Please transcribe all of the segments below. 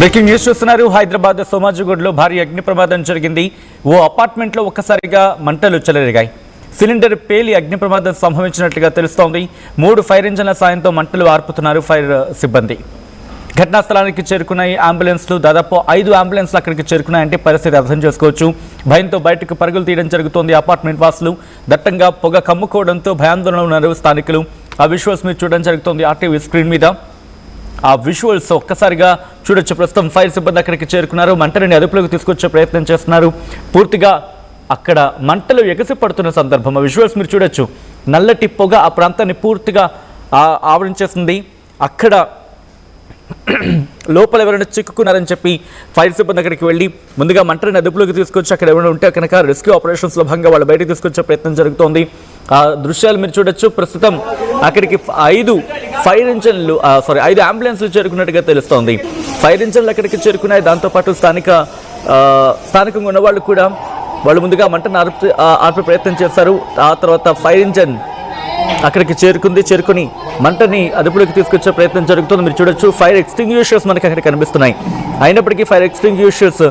Breaking news చూస్తున్నారు. హైదరాబాద్ సోమాజిగూడలో భారీ అగ్ని ప్రమాదం జరిగింది. ఓ అపార్ట్మెంట్లో ఒక్కసారిగా మంటలు చెలరేగాయి. సిలిండర్ పేలి అగ్ని ప్రమాదం సంభవించినట్లుగా తెలుస్తోంది. 3 ఫైర్ ఇంజన్ల సాయంతో మంటలు ఆర్పుతున్నారు ఫైర్ సిబ్బంది. ఘటనా స్థలానికి చేరుకున్నాయి అంబులెన్స్లు. దాదాపు 5 అంబులెన్స్లు అక్కడికి చేరుకున్నాయంటే పరిస్థితి అర్థం చేసుకోవచ్చు. భయంతో బయటకు పరుగులు తీయడం జరుగుతోంది. అపార్ట్మెంట్ వాసులు దట్టంగా పొగ కమ్ముకోవడంతో భయాందోళన ఉన్నారు స్థానికులు. ఆ విజువల్స్ మీరు చూడడం జరుగుతోంది ఆర్టీవీ స్క్రీన్ మీద. ఆ విజువల్స్ ఒక్కసారిగా చూడొచ్చు. ప్రస్తుతం ఫైర్ సిబ్బంది అక్కడికి చేరుకున్నారు. మంటలని అదుపులోకి తీసుకొచ్చే ప్రయత్నం చేస్తున్నారు. పూర్తిగా అక్కడ మంటలు ఎగసి పడుతున్న సందర్భం ఆ విజువల్స్ మీరు చూడొచ్చు. నల్లటి పొగ ఆ ప్రాంతాన్ని పూర్తిగా ఆవరించేస్తుంది. అక్కడ లోపల ఎవరైనా చిక్కుకున్నారని చెప్పి ఫైర్ సిబ్బంది అక్కడికి వెళ్ళి ముందుగా మంటలను అదుపులోకి తీసుకొచ్చి అక్కడ ఎవరైనా ఉంటే కనుక రెస్క్యూ ఆపరేషన్స్లో భాగంగా వాళ్ళు బయటకు తీసుకొచ్చే ప్రయత్నం జరుగుతోంది. ఆ దృశ్యాలు మీరు చూడొచ్చు. ప్రస్తుతం అక్కడికి 5 అంబులెన్స్లు చేరుకున్నట్టుగా తెలుస్తోంది. ఫైర్ ఇంజన్లు అక్కడికి చేరుకున్నాయి. దాంతోపాటు స్థానికంగా ఉన్న వాళ్ళు కూడా వాళ్ళు ముందుగా మంటను ఆర్పే ప్రయత్నం చేస్తారు. ఆ తర్వాత ఫైర్ ఇంజన్ అక్కడికి చేరుకుని మంటని అదుపులోకి తీసుకొచ్చే ప్రయత్నం జరుగుతుంది. మీరు చూడొచ్చు ఫైర్ ఎక్స్టింగ్విషర్స్ మనకి అక్కడ కనిపిస్తున్నాయి. అయినప్పటికీ ఫైర్ ఎక్స్టింగ్విషర్స్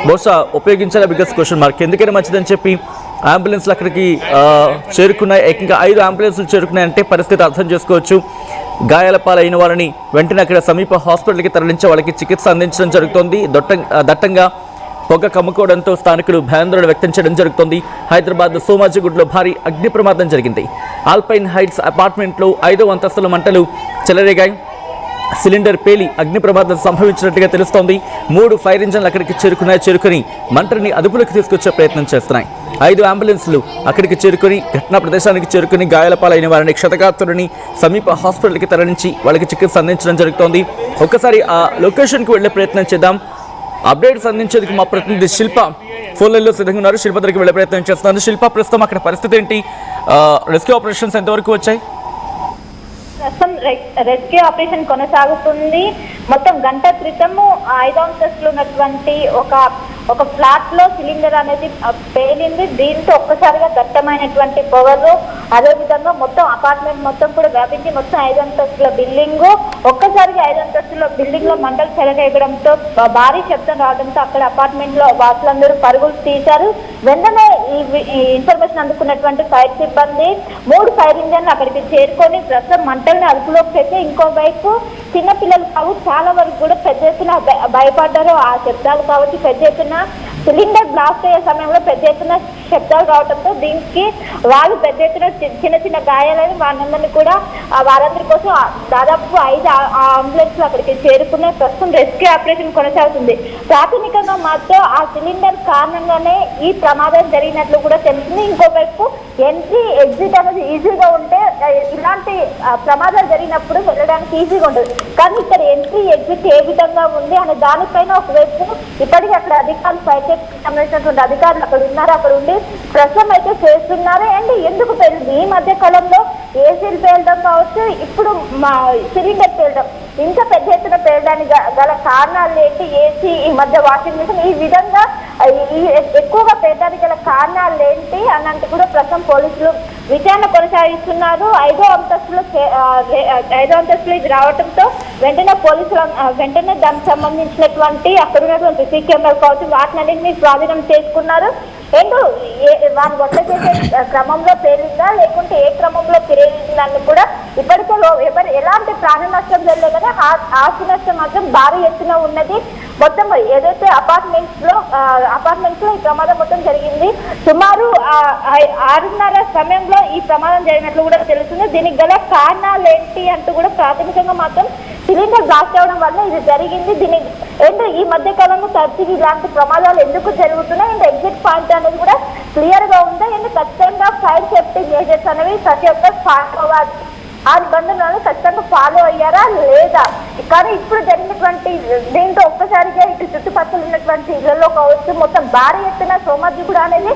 బహుశా ఉపయోగించాలా బిగ్గెస్ట్ క్వశ్చన్ మార్క్. ఎందుకైనా మంచిదని చెప్పి అంబులెన్స్లు అక్కడికి చేరుకున్నాయి. ఇంకా 5 అంబులెన్స్లు చేరుకున్నాయంటే పరిస్థితి అర్థం చేసుకోవచ్చు. గాయాల పాలైన వాళ్ళని వెంటనే అక్కడ సమీప హాస్పిటల్కి తరలించి వాళ్ళకి చికిత్స అందించడం జరుగుతోంది. దట్టంగా పొగ కమ్ముకోవడంతో స్థానికులు భయాందోళన వ్యక్తం చేయడం జరుగుతోంది. హైదరాబాద్ సోమాజిగూడలో భారీ అగ్ని ప్రమాదం జరిగింది. ఆల్పైన్ హైట్స్ అపార్ట్మెంట్లో 5వ అంతస్తుల మంటలు చెలరేగాయి. సిలిండర్ పేలి అగ్ని ప్రమాదం సంభవించినట్టుగా తెలుస్తోంది. 3 ఫైర్ ఇంజన్లు అక్కడికి చేరుకుని మంటని అదుపులోకి తీసుకొచ్చే ప్రయత్నం చేస్తున్నాయి. 5 అంబులెన్స్లు అక్కడికి చేరుకుని ఘటనా ప్రదేశానికి చేరుకుని గాయాల పాలైన వారిని క్షతగాత్రులని సమీప హాస్పిటల్కి తరలించి వాళ్ళకి చికిత్స అందించడం జరుగుతోంది. ఒక్కసారి ఆ లొకేషన్కి వెళ్లే ప్రయత్నం చేద్దాం. అప్డేట్స్ అందించేందుకు మా ప్రతినిధి శిల్ప ఫోన్లలో సిద్ధంగా ఉన్నారు. శిల్ప దగ్గరికి వెళ్లే ప్రయత్నం చేస్తున్నారు. శిల్ప, ప్రస్తుతం అక్కడ పరిస్థితి ఏంటి? రెస్క్యూ ఆపరేషన్స్ ఎంతవరకు వచ్చాయి? ప్రస్తుతం రెస్క్యూ ఆపరేషన్ కొనసాగుతుంది. మొత్తం గంట క్రితము 5వ అంతస్తులో ఉన్నటువంటి ఒక ఫ్లాట్ లో సిలిండర్ అనేది పేలింది. దీంతో ఒక్కసారిగా దట్టమైనటువంటి పొగలు, అదేవిధంగా మొత్తం అపార్ట్మెంట్ మొత్తం కూడా వ్యాపించి మొత్తం 5 అంతస్తుల బిల్డింగ్ ఒక్కసారిగా 5 అంతస్తుల బిల్డింగ్ లో మంటలు చెలరేగడంతో భారీ శబ్దం రావడంతో అక్కడ అపార్ట్మెంట్ లో వాసులందరూ పరుగులు తీశారు. వెంటనే ఈ ఇన్ఫర్మేషన్ అందుకున్నటువంటి ఫైర్ సిబ్బంది 3 ఫైర్ ఇంజన్లు అక్కడికి చేరుకొని ప్రస్తుతం మంటల్ని అదుపులోకి తెచ్చి ఇంకోవైపు చిన్నపిల్లలు కావు చాలా వరకు కూడా పెద్ద ఎత్తున భయపడ్డారు. ఆ శబ్దాలు కావచ్చు, పెద్ద ఎత్తున సిలిండర్ బ్లాస్ట్ అయ్యే సమయంలో పెద్ద ఎత్తున శబ్దాలు రావడంతో దీనికి వాళ్ళు పెద్ద ఎత్తున చిన్న చిన్న గాయాలని వారందరి కోసం దాదాపు 5 అంబులెన్స్లు అక్కడికి చేరుకున్న ప్రస్తుతం రెస్క్యూ ఆపరేషన్ కొనసాగుతుంది. ప్రాథమికంగా మాత్రం ఆ సిలిండర్ కారణంగానే ఈ ప్రమాదం జరిగినట్లు కూడా తెలిసింది. ఇంకోవైపు ఎంట్రీ ఎగ్జిట్ అనేది ఈజీగా ఉంటే ఇలాంటి ప్రమాదాలు జరిగినప్పుడు వెళ్ళడానికి ఈజీగా ఉంటుంది. కానీ ఇక్కడ ఎంట్రీ ఎగ్జిట్ ఏ విధంగా ఉంది అనే దానిపైన ఒకవైపు ఇప్పటికీ అక్కడ అధికారులు ఫైర్ సేఫ్టీకి సంబంధించినటువంటి అధికారులు అక్కడ ఉన్నారు. అక్కడ ఉండి ప్రశ్న అయితే చేస్తున్నారు. అండ్ ఎందుకు పేలింది, ఈ మధ్య కాలంలో ఏసీలు పేలడం కావచ్చు, ఇప్పుడు సిలిండర్ పేలడం, ఇంకా పెద్ద ఎత్తున పేలడానికి గల కారణాలు ఏంటి, ఏసీ ఈ మధ్య వాషింగ్ మిషన్ ఈ విధంగా ఎక్కువగా పేలడానికి గల కారణాలు ఏంటి అన్నట్టు కూడా ప్రస్తుతం పోలీసులు విచారణ కొనసాగిస్తున్నారు. 5వ అంతస్తులో ఇది రావడంతో వెంటనే దానికి సంబంధించినటువంటి అక్కడ ఉన్నటువంటి సీసీ కెమెరాలు కావచ్చు వాటినన్నింటినీ స్వాధీనం చేసుకున్నారు. వారిని వంట చేసే క్రమంలో పేలిందా లేకుంటే ఏ క్రమంలో పేలిందని కూడా ఇప్పటికే ఎలాంటి ప్రాణ నష్టం జరగలేదు కానీ ఆస్తి నష్టం మాత్రం భారీ ఎత్తున ఉన్నది. మొత్తం ఏదైతే అపార్ట్మెంట్స్ లో ఈ ప్రమాదం మొత్తం జరిగింది. సుమారు 6:30 సమయంలో ఈ ప్రమాదం జరిగినట్లు కూడా తెలుస్తుంది. దీనికి గల కారణాలు ఏంటి అంటూ కూడా ప్రాథమికంగా మాత్రం సిలిండర్ బ్లాస్ట్ అవడం వల్ల ఇది జరిగింది. ఈ మధ్య కాలంలో తరచుగా ఇలాంటి ప్రమాదాలు ఎందుకు జరుగుతున్నాయి అండ్ ఎగ్జిట్ పాయింట్ అనేది కూడా క్లియర్ గా ఉంది. అండ్ ఖచ్చితంగా ఫైర్ సేఫ్టీ మెజర్స్ అనేవి ప్రతి ఒక్కరు ఫాలో అవ్వాలి. ఆ నిబంధనలను ఖచ్చితంగా ఫాలో అయ్యారా లేదా, కానీ ఇప్పుడు జరిగినటువంటి దీంతో ఒక్కసారిగా ఇటు చుట్టుపక్కల ఉన్నటువంటి ఇళ్లలో కావచ్చు మొత్తం భారీ ఎత్తున సోమాజిగూడ అనేది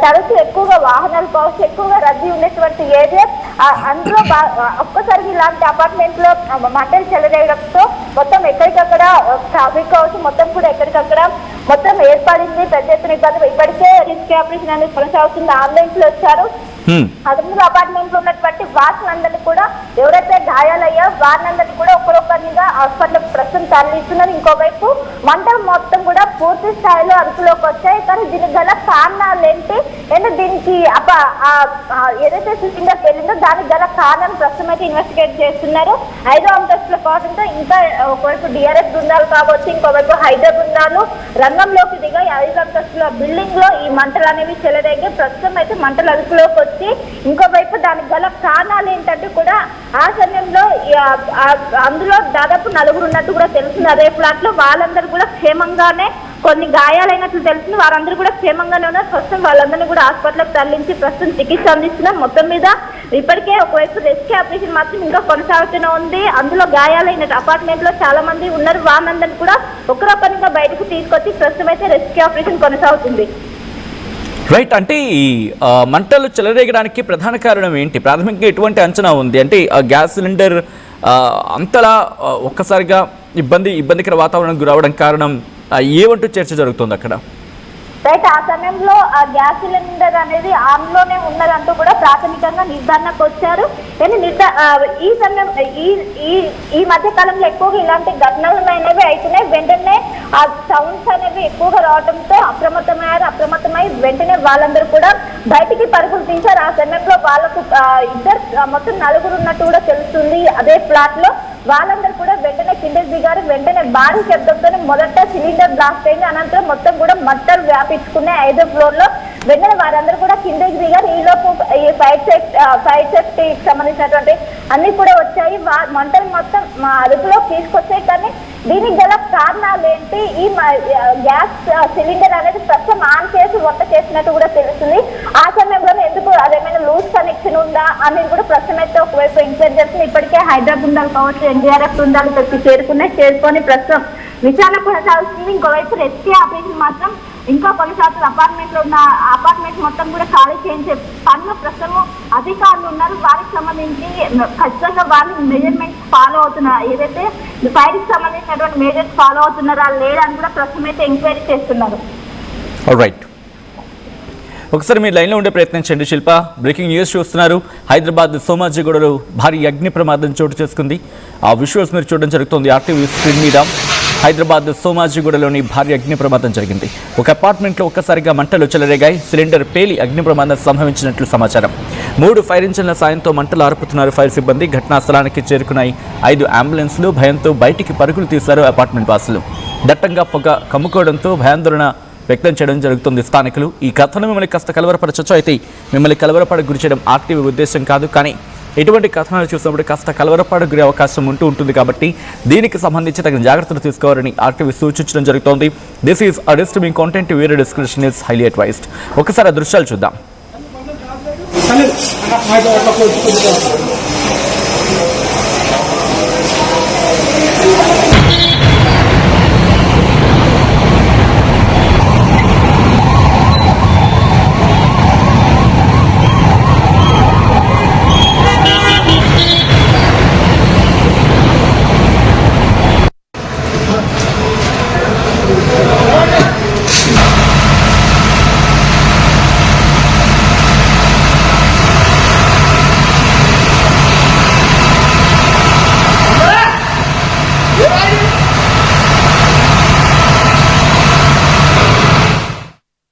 తరచు ఎక్కువగా వాహనాలు కావచ్చు ఎక్కువగా రద్దీ ఉన్నటువంటి ఏరియా. అందులో ఒక్కసారిగా ఇలాంటి అపార్ట్మెంట్ లో మంటలు చెలరేయడంతో మొత్తం ఎక్కడికక్కడ ట్రాఫిక్ కావచ్చు మొత్తం కూడా ఎక్కడికక్కడ మొత్తం ఏర్పడింది. పెద్ద ఎత్తున ఇబ్బంది. ఇప్పటికే రెస్క్యూ ఆపరేషన్ అనేది కొనసాగుతుంది. అంబులెన్స్లు వచ్చారు. అదనంగా అపార్ట్మెంట్ లో ఉన్నటువంటి వాసులందరినీ కూడా ఎవరైతే గాయాలయ్యో వారినందరినీ కూడా ఒక్కొక్కరిగా హాస్పిటల్ ప్రస్తుతం తరలిస్తున్నారు. ఇంకోవైపు మంటలు మొత్తం కూడా పూర్తి స్థాయిలో అదుపులోకి వచ్చాయి. కానీ దీనికి గల కారణాలు ఏంటి, దీనికి ఏదైతే సిలిండర్ వెళ్ళిందో దానికి గల కారణం ప్రస్తుతం అయితే ఇన్వెస్టిగేట్ చేస్తున్నారు. 5వ అంతస్తుల పాటుతో ఇంకా ఒకవైపు డిఆర్ఎస్ బృందాలు కావచ్చు, ఇంకోవైపు హైదర్ బృందాలు రంగంలోకి దిగాయి. 5వ అంతస్తుల బిల్డింగ్ లో ఈ మంటలు అనేవి చెలరేగి ప్రస్తుతం అయితే మంటలు అదుపులోకి వచ్చి, ఇంకోవైపు దానికి గల కారణాలు ఏంటంటే కూడా ఆ సమయంలో అందులో దాదాపు 4 ఉన్నట్టు కూడా తెలుస్తుంది. అదే ఫ్లాట్ లో వాళ్ళందరూ కూడా క్షేమంగానే, కొన్ని గాయాలైనట్లు తెలుస్తుంది, వారందరూ కూడా క్షేమంగానే ఉన్నారు. ప్రస్తుతం వాళ్ళందరినీ కూడా హాస్పిటల్కి తరలించి ప్రస్తుతం చికిత్స అందిస్తున్నారు. మొత్తం మీద ఇప్పటికే ఒకవైపు రెస్క్యూ ఆపరేషన్ మాత్రం ఇంకా కొనసాగుతూనే ఉంది. అందులో గాయాలైన అపార్ట్మెంట్ లో చాలా మంది ఉన్నారు. వాళ్ళందరినీ కూడా ఒకరొకరిగా బయటకు తీసుకొచ్చి ప్రస్తుతం అయితే రెస్క్యూ ఆపరేషన్ కొనసాగుతుంది. రైట్, అంటే ఈ మంటలు చెలరేగడానికి ప్రధాన కారణం ఏంటి? ప్రాథమికంగా ఎటువంటి అంచనా ఉంది? అంటే గ్యాస్ సిలిండర్ అంతలా ఒక్కసారిగా ఇబ్బందికర వాతావరణం గురవడం కారణం ఏమంటూ చర్చ జరుగుతుంది అక్కడ? రైట్, ఆ సమయంలో ఆ గ్యాస్ సిలిండర్ అనేది ఆన్లోనే ఉన్నదంటూ కూడా ప్రాథమికంగా నిర్ధారణకు వచ్చారు. కానీ ఈ సమయం ఈ మధ్య కాలంలో ఎక్కువగా ఇలాంటి ఘటనలు అనేవి అవుతున్నాయి. వెంటనే ఆ సౌండ్స్ అనేవి ఎక్కువగా రావడంతో అప్రమత్తమై వెంటనే వాళ్ళందరూ కూడా బయటికి పరుగులు తీశారు. ఆ సమయంలో వాళ్ళకు మొత్తం 4 ఉన్నట్టు కూడా తెలుస్తుంది. అదే ఫ్లాట్ లో వాళ్ళందరూ కూడా వెంటనే కిందకి దిగారు. వెంటనే భారీ శబ్దంతో మొదట సిలిండర్ బ్లాస్ట్ అయింది. అనంతరం మొత్తం కూడా మంటలు వ్యాపించుకున్నాయి 5వ ఫ్లోర్ లో. వెంటనే వారందరూ కూడా కిందకి దిగారు. ఈలోపు ఈ ఫైర్ సేఫ్టీకి సంబంధించినటువంటి అన్ని కూడా వచ్చాయి. మంటలు మొత్తం అదుపులోకి తీసుకొచ్చాయి. కానీ దీనికి గల కారణాలు ఏంటి, ఈ గ్యాస్ సిలిండర్ అనేది ప్రస్తుతం ఆన్ చేసి వంట చేసినట్టు కూడా తెలుస్తుంది. ఆ సమయంలోనే ఎందుకు అదేమైనా లూజ్ కనెక్షన్ ఉందా అనేది కూడా ప్రస్తుతం అయితే ఒకవైపు ఎంక్వైరీ చేస్తుంది. ఇప్పటికే హైదరాబాద్ బృందాలు కావచ్చు, ఎన్డీఆర్ఎఫ్ బృందాలు చేరుకొని ప్రస్తుతం విచారణ కొనసాగుతుంది. ఇంకోవైపు రెస్క్యూ ఆపరేషన్ మాత్రం ఇంకా కొనసాగుతుంది. అపార్ట్మెంట్ మొత్తం కూడా ఖాళీ చేయించే పనులు ప్రస్తుతం అధికారులు ఉన్నారు. వారికి సంబంధించి ఖచ్చితంగా వాళ్ళు మెజర్మెంట్స్ ఫాలో అవుతున్నారు, ఏదైతే ఫైర్ కి సంబంధించినటువంటి మెజర్స్ ఫాలో అవుతున్నారా లేదా అని కూడా ప్రస్తుతం అయితే ఎంక్వైరీ చేస్తున్నారు. రైట్, ఒకసారి మీరు లైన్లో ఉండే ప్రయత్నించండి శిల్ప. బ్రేకింగ్ న్యూస్ చూస్తున్నారు. హైదరాబాద్ సోమాజిగూడలో భారీ అగ్ని ప్రమాదం చోటు చేసుకుంది. ఆ విజువల్స్ మీరు చూడడం జరుగుతుంది ఆర్టీవీ స్క్రీన్ మీద. హైదరాబాద్ సోమాజిగూడలోని భారీ అగ్ని ప్రమాదం జరిగింది. ఒక అపార్ట్మెంట్లో ఒక్కసారిగా మంటలు చెలరేగాయి. సిలిండర్ పేలి అగ్ని ప్రమాదం సంభవించినట్లు సమాచారం. 3 ఫైర్ ఇంజన్ల సాయంతో మంటలు ఆర్పుతున్నారు ఫైర్ సిబ్బంది. ఘటనా స్థలానికి చేరుకున్నాయి 5 అంబులెన్స్లు. భయంతో బయటికి పరుగులు తీశారు అపార్ట్మెంట్ వాసులు. దట్టంగా పొగ కమ్ముకోవడంతో భయాందోళన వ్యక్తం చేయడం జరుగుతుంది స్థానికులు. ఈ కథను మిమ్మల్ని కాస్త కలవరపరచచ్చు. అయితే మిమ్మల్ని కలవరపడకు గురి చేయడం ఆర్టీవీ ఉద్దేశం కాదు. కానీ ఇటువంటి కథనాలు చూసినప్పుడు కాస్త కలవరపడకు గురే అవకాశం ఉంటుంది కాబట్టి దీనికి సంబంధించి తగిన జాగ్రత్తలు తీసుకోవాలని ఆర్టీవీ సూచించడం జరుగుతోంది. This is a disturbing content. వేరే డిస్క్రిప్షన్ ఇస్ హైలీ అడ్వైజ్డ్. ఒకసారి ఆ దృశ్యాలు చూద్దాం.